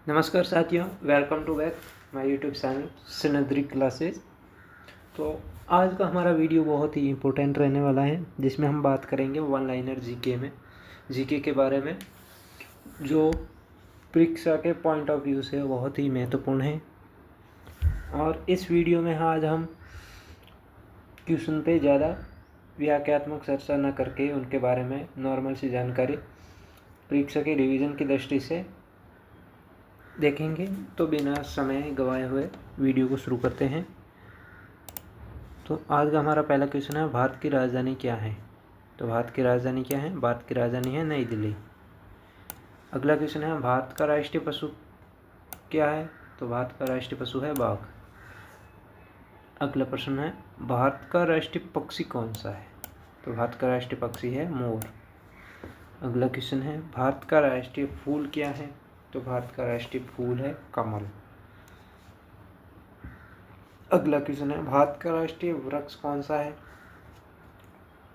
नमस्कार साथियों, welcome to back my YouTube channel Sindri classes. तो आज का हमारा वीडियो बहुत ही इम्पोर्टेंट रहने वाला है, जिसमें हम बात करेंगे वन लाइनर जीके के बारे में, जो परीक्षा के पॉइंट ऑफ व्यू से बहुत ही महत्वपूर्ण है। और इस वीडियो में आज हम क्वेश्चन पे ज़्यादा व्याख्यात्मक चर्चा न करके उनके बारे में नॉर्मल सी जानकारी परीक्षा के रिवीजन की दृष्टि से देखेंगे। तो बिना समय गवाए हुए वीडियो को शुरू करते हैं। तो आज का हमारा पहला क्वेश्चन है, भारत की राजधानी क्या है? तो भारत की राजधानी क्या है? भारत की राजधानी है नई दिल्ली। अगला क्वेश्चन है, भारत का राष्ट्रीय पशु क्या है? तो भारत का राष्ट्रीय पशु है बाघ। अगला प्रश्न है, भारत का राष्ट्रीय पक्षी कौन सा है? तो भारत का राष्ट्रीय पक्षी है मोर। अगला क्वेश्चन है, भारत का राष्ट्रीय फूल क्या है? तो भारत का राष्ट्रीय फूल है कमल। अगला क्वेश्चन है, भारत का राष्ट्रीय वृक्ष कौन सा है?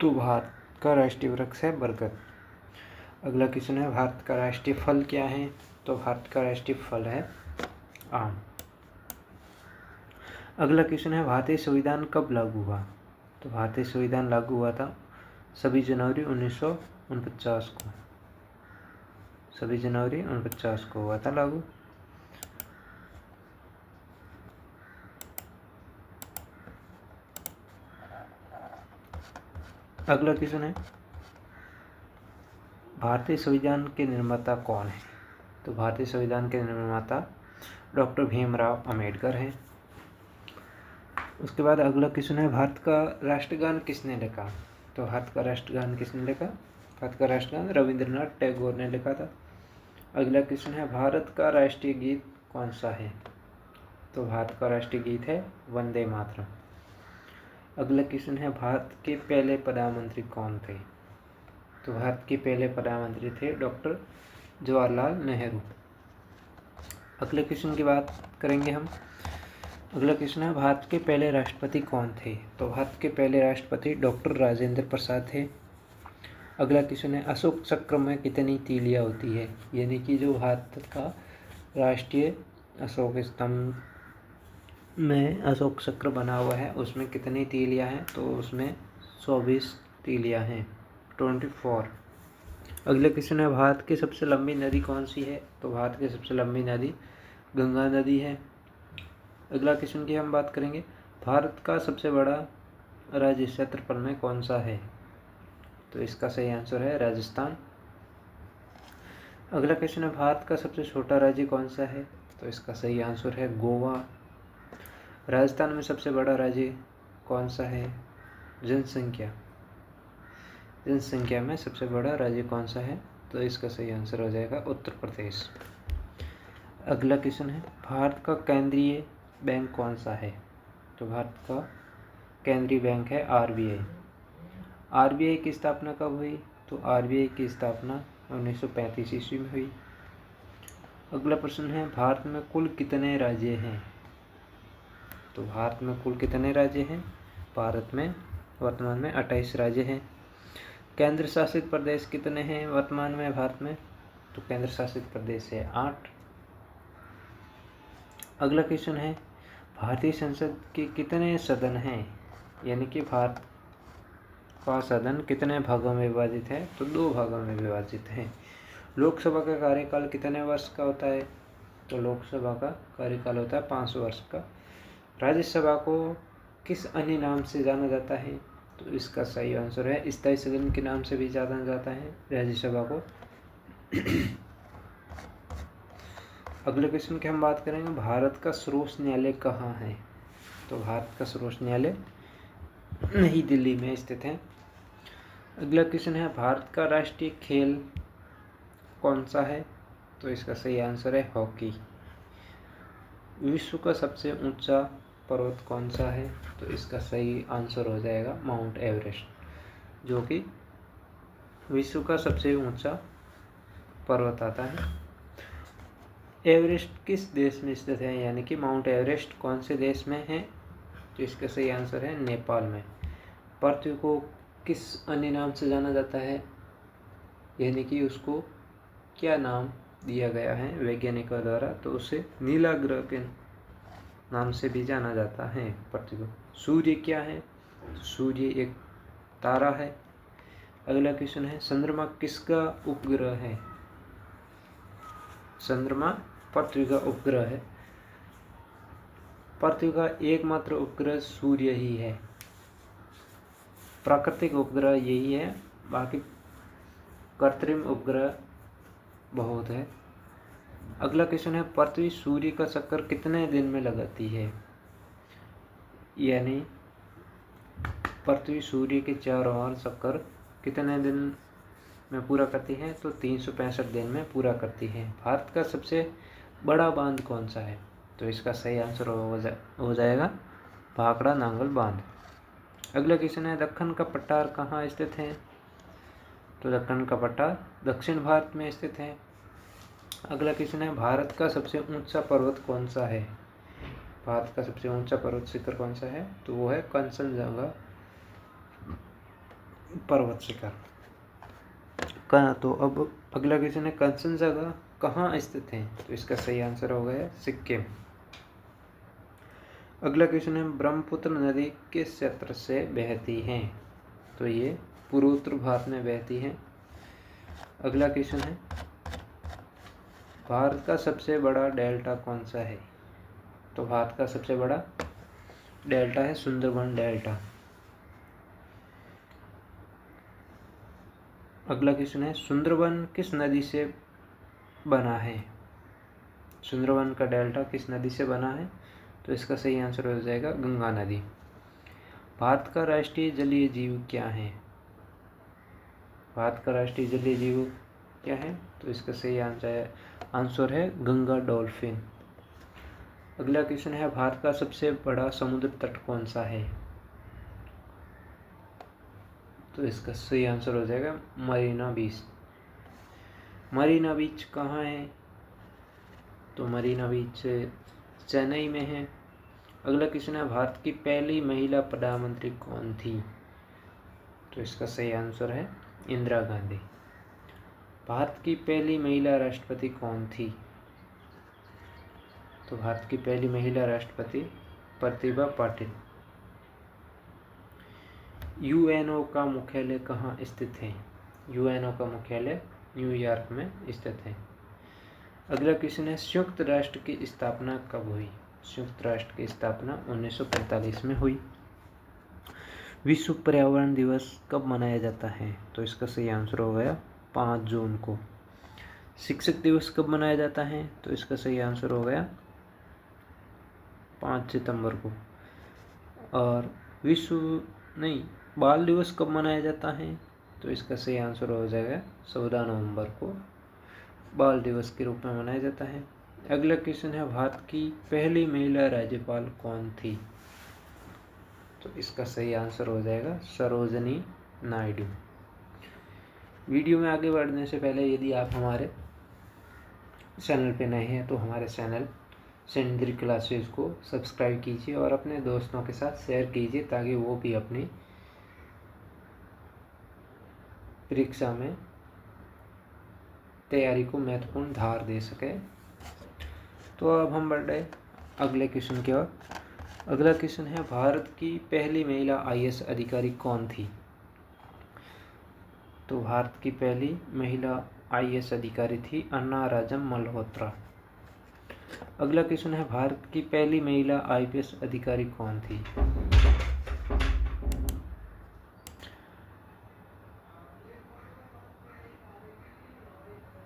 तो भारत का राष्ट्रीय वृक्ष है बरगद। अगला क्वेश्चन है, भारत का राष्ट्रीय फल क्या है? तो भारत का राष्ट्रीय फल है आम। अगला क्वेश्चन है, भारतीय संविधान कब लागू हुआ? तो भारतीय संविधान लागू हुआ था 26 जनवरी 1949 को। 26 जनवरी 1949 को हुआ था लागू। अगला क्वेश्चन है, भारतीय संविधान के निर्माता कौन है? तो भारतीय संविधान के निर्माता डॉक्टर भीमराव अंबेडकर हैं। उसके बाद अगला क्वेश्चन है, भारत का राष्ट्रगान किसने लिखा? तो भारत का राष्ट्रगान किसने लिखा? भारत का राष्ट्रगान रविंद्रनाथ टैगोर ने लिखा था। अगला क्वेश्चन है, भारत का राष्ट्रीय गीत कौन सा है? तो भारत का राष्ट्रीय गीत है वंदे मातरम। अगला क्वेश्चन है, भारत के पहले प्रधानमंत्री कौन थे? तो भारत के पहले प्रधानमंत्री थे डॉक्टर जवाहरलाल नेहरू। अगले क्वेश्चन की बात करेंगे हम। अगला क्वेश्चन है, भारत के पहले राष्ट्रपति कौन थे? तो भारत के पहले राष्ट्रपति डॉक्टर राजेंद्र प्रसाद थे। अगला क्वेश्चन है, अशोक चक्र में कितनी तीलियां होती है? यानी कि जो भारत का राष्ट्रीय अशोक स्तंभ में अशोक चक्र बना हुआ है, उसमें कितनी तीलियां हैं? तो उसमें 24 तीलियां हैं, 24। अगला क्वेश्चन है, भारत की सबसे लंबी नदी कौन सी है? तो भारत की सबसे लंबी नदी गंगा नदी है। अगला क्वेश्चन की हम बात करेंगे, भारत का सबसे बड़ा राज्य क्षेत्रफल में कौन सा है? तो इसका सही आंसर है राजस्थान। अगला क्वेश्चन है, भारत का सबसे छोटा राज्य कौन सा है? तो इसका सही आंसर है गोवा। राजस्थान में सबसे बड़ा राज्य कौन सा है? जनसंख्या में सबसे बड़ा राज्य कौन सा है? तो इसका सही आंसर हो जाएगा उत्तर प्रदेश। अगला क्वेश्चन है, भारत का केंद्रीय बैंक कौन सा है? तो भारत का केंद्रीय बैंक है आरबीआई। आरबीआई की स्थापना कब हुई? तो आरबीआई की स्थापना 1935 ईस्वी में हुई। अगला प्रश्न है, भारत में कुल कितने राज्य हैं? तो भारत में कुल कितने राज्य हैं? भारत में वर्तमान में 28 राज्य हैं। केंद्र शासित प्रदेश कितने हैं वर्तमान में भारत में? तो केंद्र शासित प्रदेश है 8। अगला क्वेश्चन है, भारतीय संसद के कितने सदन हैं? यानी कि भारत का सदन कितने भागों में विभाजित है? तो 2 भागों में विभाजित है। लोकसभा का कार्यकाल कितने वर्ष का होता है? तो लोकसभा का कार्यकाल होता है 5 वर्ष का। राज्यसभा को किस अन्य नाम से जाना जाता है? तो इसका सही आंसर है स्थायी सदन के नाम से भी जाना जाता है राज्यसभा को। अगले क्वेश्चन की हम बात करेंगे, भारत का सर्वोच्च न्यायालय कहाँ है? तो भारत का सर्वोच्च न्यायालय नई दिल्ली में स्थित है। अगला क्वेश्चन है, भारत का राष्ट्रीय खेल कौन सा है? तो इसका सही आंसर है हॉकी। विश्व का सबसे ऊंचा पर्वत कौन सा है? तो इसका सही आंसर हो जाएगा माउंट एवरेस्ट, जो कि विश्व का सबसे ऊंचा पर्वत आता है। एवरेस्ट किस देश में स्थित है? यानी कि माउंट एवरेस्ट कौन से देश में है? तो इसका सही आंसर है नेपाल में। पृथ्वी को किस अन्य नाम से जाना जाता है? यानी कि उसको क्या नाम दिया गया है वैज्ञानिकों द्वारा, तो उसे नीला ग्रह के नाम से भी जाना जाता है पृथ्वी को। सूर्य क्या है? सूर्य एक तारा है। अगला क्वेश्चन है, चंद्रमा किसका उपग्रह है? चंद्रमा पृथ्वी का उपग्रह है। पृथ्वी का एकमात्र उपग्रह सूर्य ही है। प्राकृतिक उपग्रह यही है, बाकी कृत्रिम उपग्रह बहुत है। अगला क्वेश्चन है, पृथ्वी सूर्य का चक्कर कितने दिन में लगाती है? यानी पृथ्वी सूर्य के चारों ओर चक्कर कितने दिन में पूरा करती है? तो 365 दिन में पूरा करती है। भारत का सबसे बड़ा बांध कौन सा है? तो इसका सही आंसर हो जाएगा भाखड़ा नांगल बांध। अगला क्वेश्चन है, दक्कन का पठार कहाँ स्थित है? तो दक्कन का पठार दक्षिण भारत में स्थित है। अगला क्वेश्चन है, भारत का सबसे ऊंचा पर्वत कौन सा है? भारत का सबसे ऊंचा पर्वत शिखर कौन सा है? तो वो है कंचनजंगा पर्वत शिखर का। तो अब अगला क्वेश्चन है, कंचनजंगा कहाँ स्थित है? तो इसका सही आंसर हो गया सिक्किम। अगला क्वेश्चन है, ब्रह्मपुत्र नदी किस क्षेत्र से बहती है? तो ये पूर्वोत्तर भारत में बहती है। अगला क्वेश्चन है, भारत का सबसे बड़ा डेल्टा कौन सा है? तो भारत का सबसे बड़ा डेल्टा है सुंदरबन डेल्टा। अगला क्वेश्चन है, सुंदरबन किस नदी से बना है? सुंदरबन का डेल्टा किस नदी से बना है? तो इसका सही आंसर हो जाएगा गंगा नदी। भारत का राष्ट्रीय जलीय जीव क्या है? भारत का राष्ट्रीय जलीय जीव क्या है? तो इसका सही आंसर है गंगा डॉल्फिन। अगला क्वेश्चन है, भारत का सबसे बड़ा समुद्र तट कौन सा है? तो इसका सही आंसर हो जाएगा मरीना बीच। मरीना बीच कहाँ है? तो मरीना बीच चेन्नई में है। अगला क्वेश्चन है, भारत की पहली महिला प्रधानमंत्री कौन थी? तो इसका सही आंसर है इंदिरा गांधी। भारत की पहली महिला राष्ट्रपति कौन थी? तो भारत की पहली महिला राष्ट्रपति प्रतिभा पाटिल। यूएनओ का मुख्यालय कहाँ स्थित है? यूएनओ का मुख्यालय न्यूयॉर्क में स्थित है। अगला क्वेश्चन है, संयुक्त राष्ट्र की स्थापना कब हुई? संयुक्त राष्ट्र की स्थापना 1945 में हुई। विश्व पर्यावरण दिवस कब मनाया जाता है? तो इसका सही आंसर हो गया 5 जून को। शिक्षक दिवस कब मनाया जाता है? तो इसका सही आंसर हो गया 5 सितंबर को। और बाल दिवस कब मनाया जाता है? तो इसका सही आंसर हो जाएगा 14 नवंबर को बाल दिवस के रूप में मनाया जाता है। अगला क्वेश्चन है, भारत की पहली महिला राज्यपाल कौन थी? तो इसका सही आंसर हो जाएगा सरोजनी नायडू। वीडियो में आगे बढ़ने से पहले यदि आप हमारे चैनल पे नए हैं तो हमारे चैनल सेंद्री क्लासेस को सब्सक्राइब कीजिए और अपने दोस्तों के साथ शेयर कीजिए ताकि वो भी अपनी परीक्षा में तैयारी को महत्वपूर्ण धार दे सके। तो अब हम बढ़ रहे अगले क्वेश्चन की ओर। अगला क्वेश्चन है, भारत की पहली महिला आईएएस अधिकारी कौन थी? तो भारत की पहली महिला आईएएस अधिकारी थी अन्ना राजम मल्होत्रा। अगला क्वेश्चन है, भारत की पहली महिला आईपीएस अधिकारी कौन थी?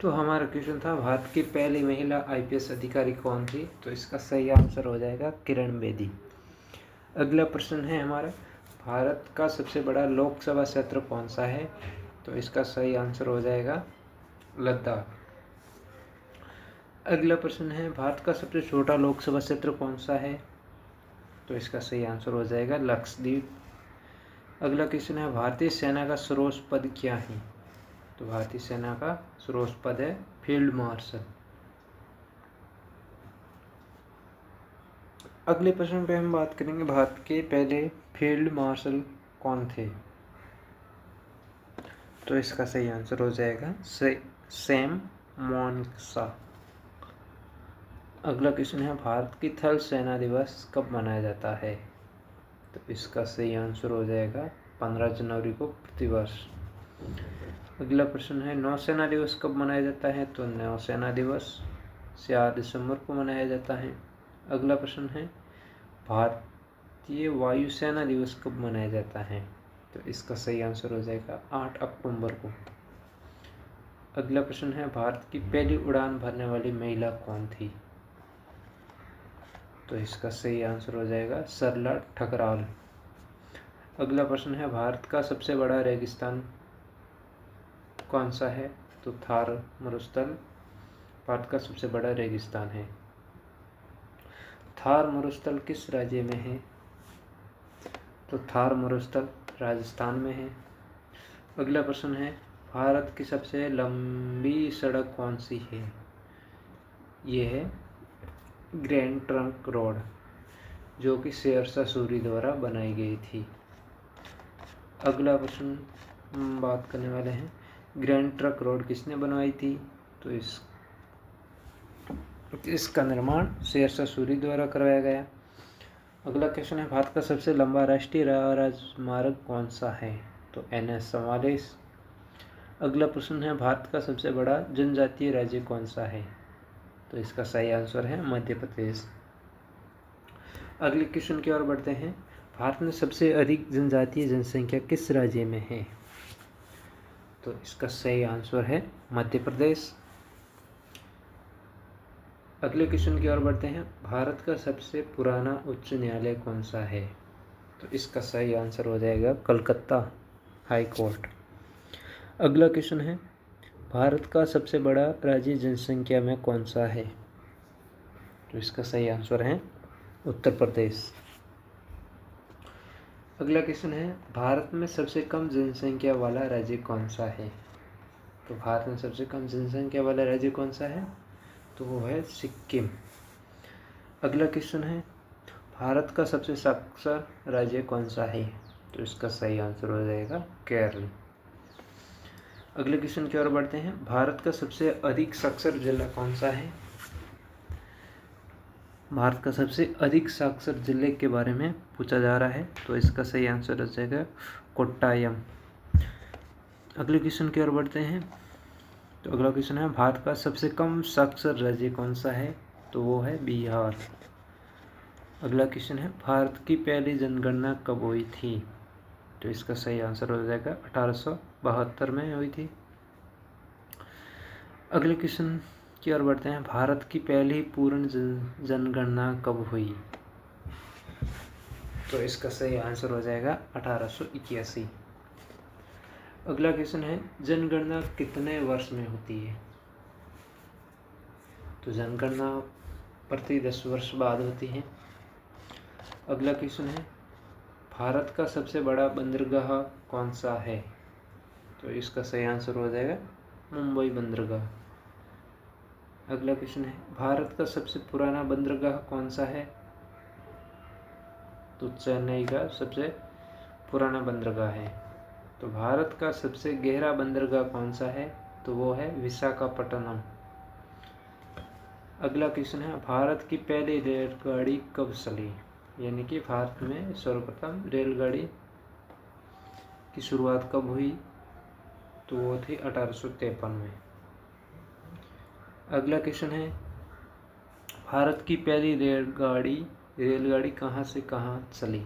तो हमारा क्वेश्चन था, भारत की पहली महिला आईपीएस अधिकारी कौन थी? तो इसका सही आंसर हो जाएगा किरण बेदी। अगला प्रश्न है हमारा, भारत का सबसे बड़ा लोकसभा क्षेत्र कौन सा है? तो इसका सही आंसर हो जाएगा लद्दाख। अगला प्रश्न है, भारत का सबसे छोटा लोकसभा क्षेत्र कौन सा है? तो इसका सही आंसर हो जाएगा लक्षद्वीप। अगला क्वेश्चन है, भारतीय सेना का सर्वोच्च पद क्या है? तो भारतीय सेना का सर्वोच्च पद है फील्ड मार्शल। अगले प्रश्न पे हम बात करेंगे, भारत के पहले फील्ड मार्शल कौन थे? तो इसका सही आंसर हो जाएगा सैम मोनाक्सा। अगला क्वेश्चन है भारत की थल सेना दिवस कब मनाया जाता है? तो इसका सही आंसर हो जाएगा 15 जनवरी को प्रतिवर्ष। अगला प्रश्न है नौसेना दिवस कब मनाया जाता है? तो नौसेना दिवस 4 दिसंबर को मनाया जाता है। अगला प्रश्न है भारतीय वायुसेना दिवस कब मनाया जाता है? तो इसका सही आंसर हो जाएगा 8 अक्टूबर को। अगला प्रश्न है भारत की पहली उड़ान भरने वाली महिला कौन थी? तो इसका सही आंसर हो जाएगा सरला ठकराल। अगला प्रश्न है भारत का सबसे बड़ा रेगिस्तान कौन सा है? तो थार मरुस्थल भारत का सबसे बड़ा रेगिस्तान है। थार मरुस्थल किस राज्य में है? तो थार मरुस्थल राजस्थान में है। अगला प्रश्न है भारत की सबसे लंबी सड़क कौन सी है? ये है ग्रैंड ट्रंक रोड, जो कि शेरशाह सूरी द्वारा बनाई गई थी। अगला प्रश्न हम बात करने वाले हैं ग्रैंड ट्रंक रोड किसने बनवाई थी? तो इसका निर्माण शेरशाह सूरी द्वारा करवाया गया। अगला क्वेश्चन है भारत का सबसे लंबा राष्ट्रीय राजमार्ग कौन सा है? तो NH-44। अगला प्रश्न है भारत का सबसे बड़ा जनजातीय राज्य कौन सा है? तो इसका सही आंसर है मध्य प्रदेश। अगले क्वेश्चन की ओर बढ़ते हैं भारत में सबसे अधिक जनजातीय जनसंख्या किस राज्य में है? तो इसका सही आंसर है मध्य प्रदेश। अगले क्वेश्चन की ओर बढ़ते हैं भारत का सबसे पुराना उच्च न्यायालय कौन सा है? तो इसका सही आंसर हो जाएगा कलकत्ता हाई कोर्ट। अगला क्वेश्चन है भारत का सबसे बड़ा राज्य जनसंख्या में कौन सा है? तो इसका सही आंसर है उत्तर प्रदेश। अगला क्वेश्चन है भारत में सबसे कम जनसंख्या वाला राज्य कौन सा है? तो भारत में सबसे कम जनसंख्या वाला राज्य कौन सा है? तो वो है सिक्किम। अगला क्वेश्चन है भारत का सबसे साक्षर राज्य कौन सा है? तो इसका सही आंसर हो जाएगा केरल। अगले क्वेश्चन की ओर बढ़ते हैं भारत का सबसे अधिक साक्षर जिला कौन सा है? भारत का सबसे अधिक साक्षर जिले के बारे में पूछा जा रहा है, तो इसका सही आंसर हो जाएगा कोट्टायम। अगले क्वेश्चन की ओर बढ़ते हैं तो अगला क्वेश्चन है भारत का सबसे कम साक्षर राज्य कौन सा है? तो वो है बिहार। अगला क्वेश्चन है भारत की पहली जनगणना कब हुई थी? तो इसका सही आंसर हो जाएगा 1872 में हुई थी। अगले क्वेश्चन की ओर बढ़ते हैं भारत की पहली पूर्ण जनगणना कब हुई? तो इसका सही आंसर हो जाएगा 1881। अगला क्वेश्चन है जनगणना कितने वर्ष में होती है? तो जनगणना प्रति 10 वर्ष बाद होती है। अगला क्वेश्चन है भारत का सबसे बड़ा बंदरगाह कौन सा है? तो इसका सही आंसर हो जाएगा मुंबई बंदरगाह। अगला क्वेश्चन है भारत का सबसे पुराना बंदरगाह कौन सा है? तो चेन्नई का सबसे पुराना बंदरगाह है। तो भारत का सबसे गहरा बंदरगाह कौन सा है? तो वो है विशाखापट्टनम। अगला क्वेश्चन है भारत की पहली रेलगाड़ी कब चली? यानी कि भारत में सर्वप्रथम रेलगाड़ी की शुरुआत कब हुई? तो वो थी 1853 में। अगला क्वेश्चन है भारत की पहली रेलगाड़ी कहाँ से कहाँ चली?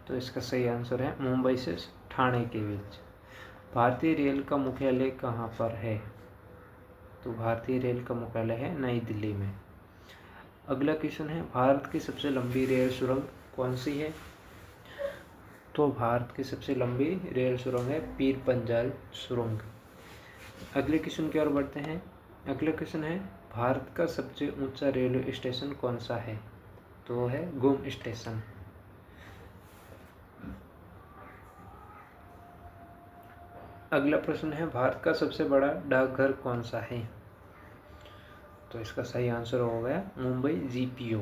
तो इसका सही आंसर है मुंबई से ठाणे के बीच। भारतीय रेल का मुख्यालय कहाँ पर है? तो भारतीय रेल का मुख्यालय है नई दिल्ली में। अगला क्वेश्चन है भारत की सबसे लंबी रेल सुरंग कौन सी है? तो भारत की सबसे लंबी रेल सुरंग है पीर पंजाल सुरंग। अगले क्वेश्चन की ओर बढ़ते हैं। अगला क्वेश्चन है भारत का सबसे ऊंचा रेलवे स्टेशन कौन सा है? तो वो है गुम स्टेशन। अगला प्रश्न है भारत का सबसे बड़ा डाकघर कौन सा है? तो इसका सही आंसर हो गया मुंबई GPO।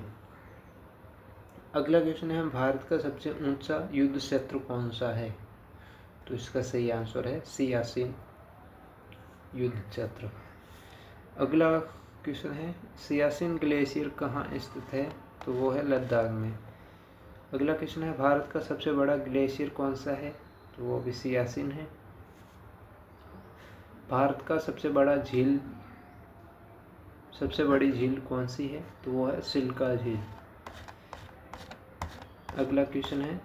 अगला क्वेश्चन है भारत का सबसे ऊंचा युद्ध क्षेत्र कौन सा है? तो इसका सही आंसर है सियाचिन युद्ध क्षेत्र। अगला क्वेश्चन है सियाचिन ग्लेशियर कहाँ स्थित है, तो वो है लद्दाख में। अगला क्वेश्चन है भारत का सबसे बड़ा ग्लेशियर कौन सा है, तो वो भी सियाचिन है। भारत का सबसे बड़ी झील कौन सी है, तो वो है चिल्का झील। अगला क्वेश्चन है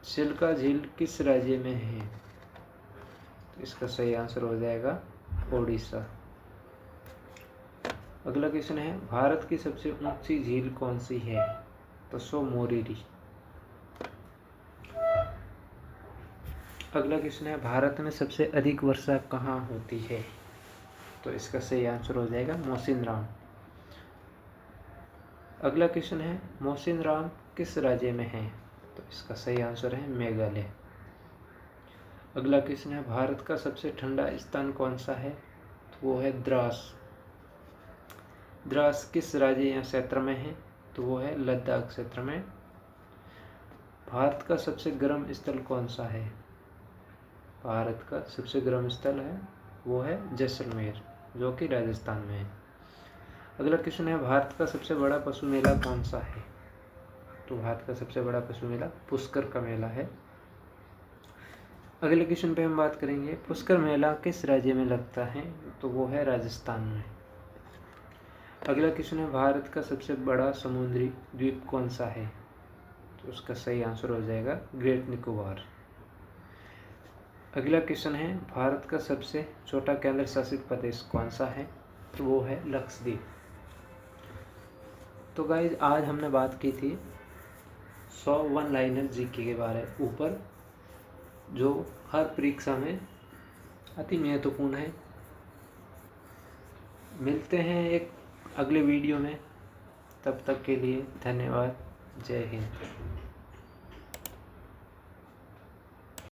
चिल्का झील किस राज्य में है, तो इसका सही आंसर हो जाएगा ओडिशा। अगला क्वेश्चन है भारत की सबसे ऊंची झील कौन सी है, तो सो मोरिरी। अगला क्वेश्चन है भारत में सबसे अधिक वर्षा कहाँ होती है, तो इसका सही आंसर हो जाएगा मौसिनराम। अगला क्वेश्चन है मौसिनराम किस राज्य में है, तो इसका सही आंसर है मेघालय। अगला क्वेश्चन है भारत का सबसे ठंडा स्थान कौन सा है, तो वो है द्रास। द्रास किस राज्य या क्षेत्र में है, तो वो है लद्दाख क्षेत्र में। भारत का सबसे गर्म स्थल कौन सा है, भारत का सबसे गर्म स्थल है वो है जैसलमेर, जो कि राजस्थान में है। अगला क्वेश्चन है भारत का सबसे बड़ा पशु मेला कौन सा है, तो भारत का सबसे बड़ा पशु मेला पुष्कर का मेला है। अगले क्वेश्चन पे हम बात करेंगे पुष्कर मेला किस राज्य में लगता है, तो वो है राजस्थान में। अगला क्वेश्चन है भारत का सबसे बड़ा समुद्री द्वीप कौन सा है, तो उसका सही आंसर हो जाएगा ग्रेट निकोबार। अगला क्वेश्चन है भारत का सबसे छोटा केंद्र शासित प्रदेश कौन सा है, तो वो है लक्षद्वीप। तो गाइज आज हमने बात की थी 100 वन लाइनर जीके के बारे ऊपर, जो हर परीक्षा में अति महत्वपूर्ण है। मिलते हैं एक अगले वीडियो में, तब तक के लिए धन्यवाद। जय हिंद।